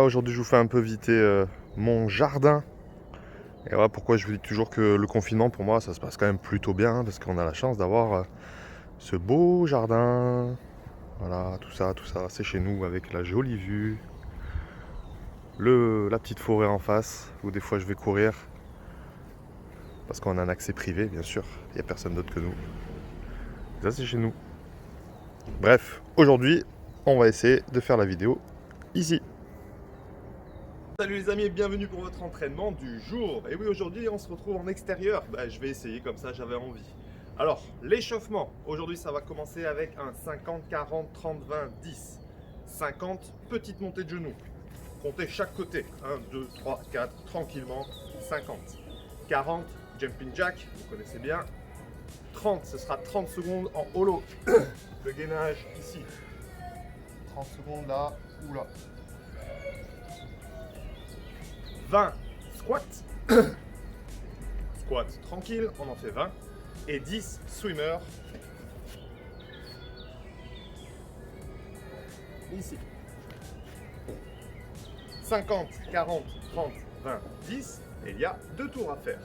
aujourd'hui je vous fais un peu visiter mon jardin. Et voilà pourquoi je vous dis toujours que le confinement pour moi ça se passe quand même plutôt bien, parce qu'on a la chance d'avoir ce beau jardin. Voilà, tout ça, c'est chez nous avec la jolie vue. La petite forêt en face, où des fois je vais courir. Parce qu'on a un accès privé, bien sûr. Il n'y a personne d'autre que nous. Ça, c'est chez nous. Bref, aujourd'hui, on va essayer de faire la vidéo ici. Salut les amis et bienvenue pour votre entraînement du jour. Et oui, aujourd'hui, on se retrouve en extérieur. Je vais essayer comme ça, j'avais envie. Alors, l'échauffement. Aujourd'hui, ça va commencer avec un 50, 40, 30, 20, 10. 50, petite montée de genoux. Comptez chaque côté. 1, 2, 3, 4, tranquillement. 50. 40, jumping jack, vous connaissez bien. 30, ce sera 30 secondes en holo. Le gainage ici. 30 secondes là ou là. 20, squat. Squat tranquille, on en fait 20. Et 10, swimmer. Ici. 50, 40, 30, 20, 10. Et il y a 2 tours à faire.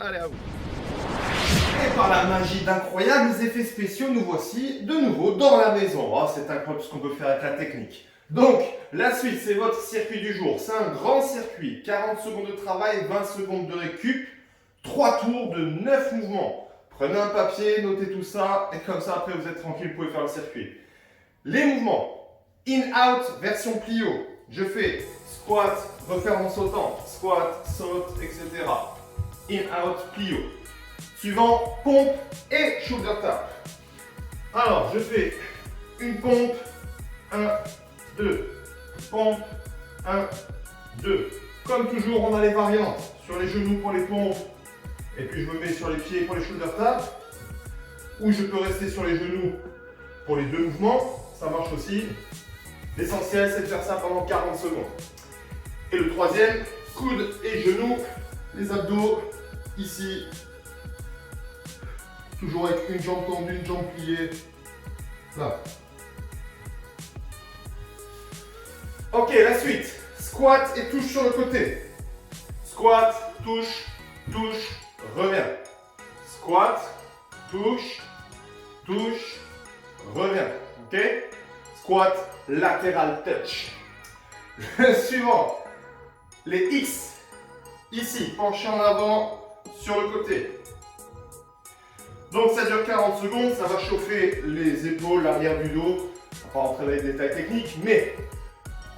Allez, à vous. Et par la magie d'incroyables effets spéciaux, nous voici de nouveau dans la maison. Oh, c'est incroyable ce qu'on peut faire avec la technique. Donc, la suite, c'est votre circuit du jour. C'est un grand circuit. 40 secondes de travail, 20 secondes de récup. 3 tours de 9 mouvements. Prenez un papier, notez tout ça. Et comme ça, après, vous êtes tranquille, vous pouvez faire le circuit. Les mouvements. In-out, version plio. Je fais squat, refaire en sautant. Squat, saute, etc. In-out, plio. Suivant, pompe et shoulder tap. Alors, je fais une pompe, 1, 2. Pompe, 1, 2. Comme toujours, on a les variantes. Sur les genoux pour les pompes, et puis je me mets sur les pieds pour les shoulder tap. Ou je peux rester sur les genoux pour les 2 mouvements. Ça marche aussi. L'essentiel, c'est de faire ça pendant 40 secondes. Et le troisième, coude et genoux, les abdos, ici. Toujours avec une jambe tendue, une jambe pliée. Là. Ok, la suite. Squat et touche sur le côté. Squat, touche, touche, reviens. Squat, touche, touche, reviens. Ok? Squat, latéral touch. Le suivant. Les X. Ici, penché en avant, sur le côté. Donc ça dure 40 secondes, ça va chauffer les épaules, l'arrière du dos. On va pas rentrer dans les détails techniques, mais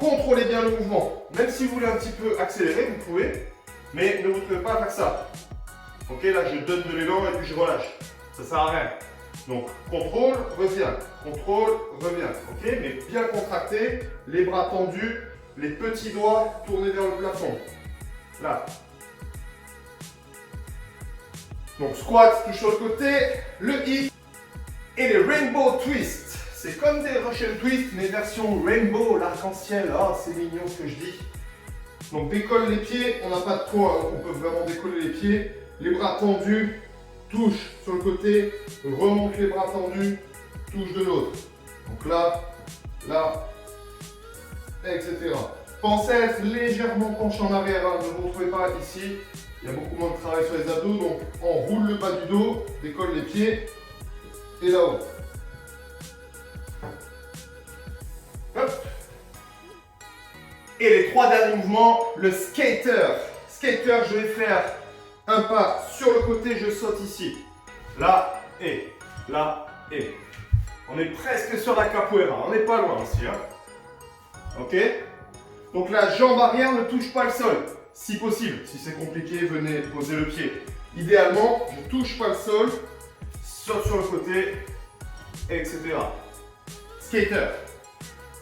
contrôlez bien le mouvement. Même si vous voulez un petit peu accélérer, vous pouvez, mais ne vous trouvez pas à faire ça. Ok, là je donne de l'élan et puis je relâche. Ça sert à rien. Donc contrôle, reviens. Contrôle, reviens. Ok, mais bien contracté, les bras tendus, les petits doigts tournés vers le plafond. Là. Donc squat, touche sur le côté, le hip et les rainbow twists. C'est comme des Russian twists, mais version rainbow, l'arc-en-ciel. Ah, c'est mignon ce que je dis. Donc décolle les pieds, on n'a pas de poids, hein, on peut vraiment décoller les pieds. Les bras tendus, touche sur le côté, remonte les bras tendus, touche de l'autre. Donc là, là, etc. Pensez à être légèrement penché en arrière, hein, ne vous retrouvez pas ici. Il y a beaucoup moins de travail sur les abdos, donc on roule le bas du dos, décolle les pieds et là-haut. Hop. Et les 3 derniers mouvements, le skater. Skater, je vais faire un pas sur le côté, je saute ici. Là et là et. On est presque sur la capoeira, on n'est pas loin aussi. Hein. Ok? Donc la jambe arrière ne touche pas le sol. Si possible, si c'est compliqué, venez poser le pied. Idéalement, je ne touche pas le sol, saute sur le côté, etc. Skater.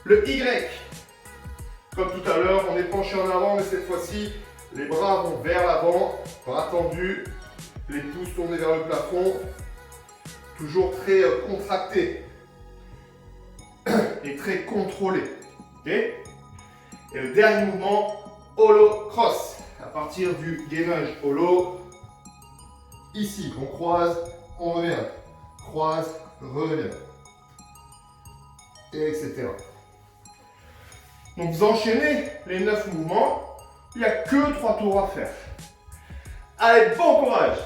Le Y. Comme tout à l'heure, on est penché en avant, mais cette fois-ci, les bras vont vers l'avant, bras tendus, les pouces tournés vers le plafond, toujours très contracté et très contrôlé. Ok? Et le dernier mouvement, holo cross. À partir du gainage holo, ici, on croise, on revient. Croise, revient. Et etc. Donc vous enchaînez les 9 mouvements. Il n'y a que 3 tours à faire. Allez, bon courage!